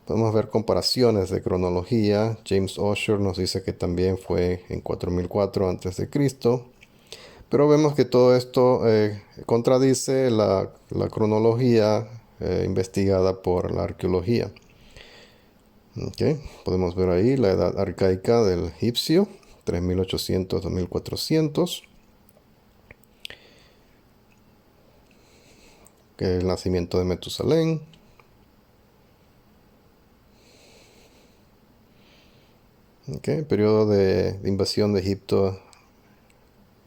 Podemos ver comparaciones de cronología. James Ussher nos dice que también fue en 4004 antes de Cristo. Pero vemos que todo esto contradice la cronología investigada por la arqueología. Okay. Podemos ver ahí la edad arcaica del egipcio, 3800-2400. El nacimiento de Metusalén. Okay. Periodo de invasión de Egipto,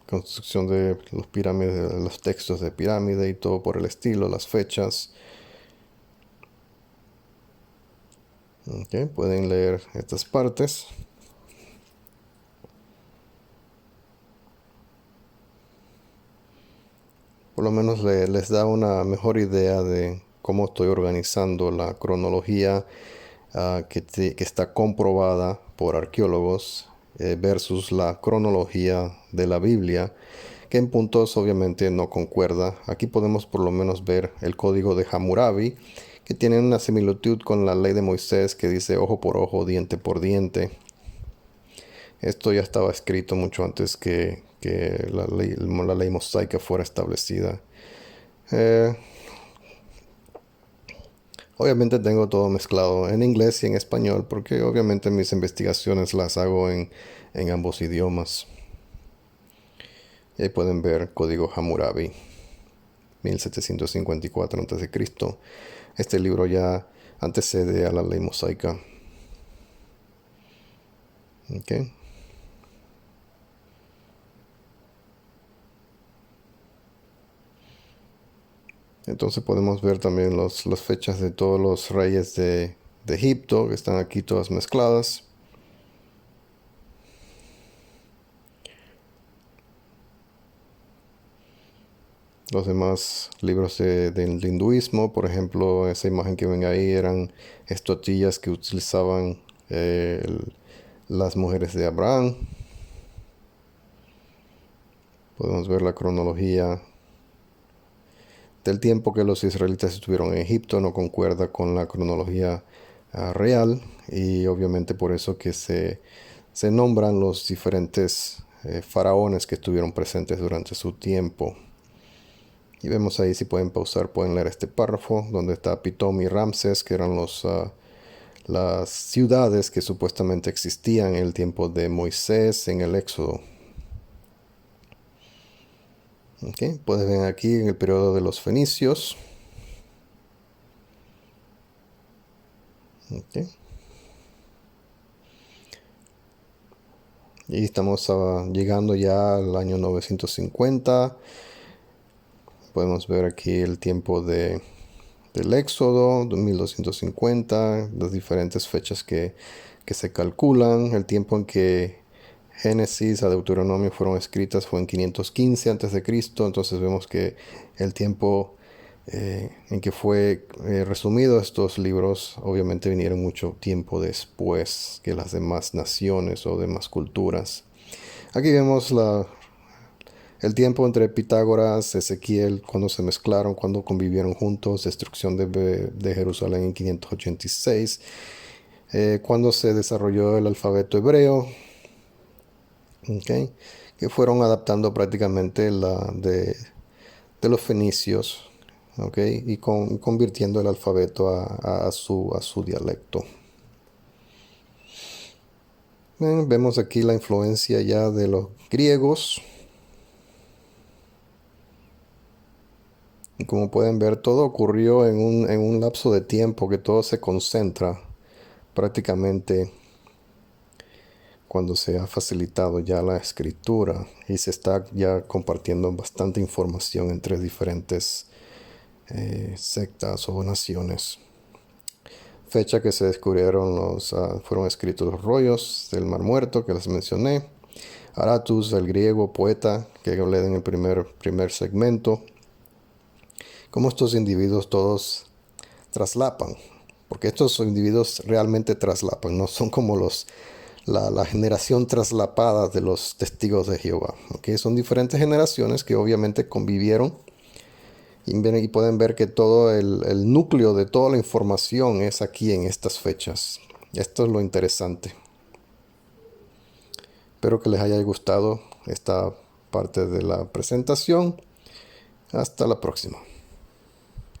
construcción de los pirámides, los textos de pirámide y todo por el estilo, las fechas. Okay. Pueden leer estas partes. Por lo menos les da una mejor idea de cómo estoy organizando la cronología que está comprobada por arqueólogos versus la cronología de la Biblia, que en puntos obviamente no concuerda. Aquí podemos por lo menos ver el código de Hammurabi, que tiene una similitud con la ley de Moisés que dice ojo por ojo, diente por diente. Esto ya estaba escrito mucho antes que la ley mosaica fuera establecida. Obviamente tengo todo mezclado en inglés y en español porque obviamente mis investigaciones las hago en ambos idiomas. Y ahí pueden ver código Hammurabi, 1754 a.C. Este libro ya antecede a la ley mosaica. Okay. Entonces podemos ver también las fechas de todos los reyes de Egipto, que están aquí todas mezcladas. Los demás libros del hinduismo, por ejemplo, esa imagen que ven ahí eran estatuillas que utilizaban las mujeres de Abraham. Podemos ver la cronología del tiempo que los israelitas estuvieron en Egipto, no concuerda con la cronología real, y obviamente por eso que se nombran los diferentes faraones que estuvieron presentes durante su tiempo. Y vemos ahí, si pueden pausar, pueden leer este párrafo donde está Pitom y Ramses, que eran las ciudades que supuestamente existían en el tiempo de Moisés en el Éxodo. Okay. Pueden ver aquí en el periodo de los fenicios. Okay. Y estamos llegando ya al año 950. Podemos ver aquí el tiempo del Éxodo, 1250, las diferentes fechas que se calculan. El tiempo en que Génesis a Deuteronomio fueron escritas fue en 515 a.C. Entonces vemos que el tiempo en que fue resumido estos libros obviamente vinieron mucho tiempo después que las demás naciones o demás culturas. Aquí vemos el tiempo entre Pitágoras, Ezequiel, cuando se mezclaron, cuando convivieron juntos, destrucción de Jerusalén en 586, cuando se desarrolló el alfabeto hebreo, okay, que fueron adaptando prácticamente de los fenicios, okay, y convirtiendo el alfabeto a su dialecto. Vemos aquí la influencia ya de los griegos. Y como pueden ver, todo ocurrió en un lapso de tiempo que todo se concentra prácticamente cuando se ha facilitado ya la escritura y se está ya compartiendo bastante información entre diferentes sectas o naciones. Fecha que se descubrieron fueron escritos los rollos del Mar Muerto que les mencioné. Aratus, el griego poeta, que hablé en el primer segmento. Cómo estos individuos todos traslapan porque estos individuos realmente traslapan, no son como la generación traslapada de los testigos de Jehová. ¿Ok? Son diferentes generaciones que obviamente convivieron y pueden ver que todo el núcleo de toda la información es aquí en estas fechas. Esto es lo interesante. Espero que les haya gustado esta parte de la presentación. Hasta la próxima.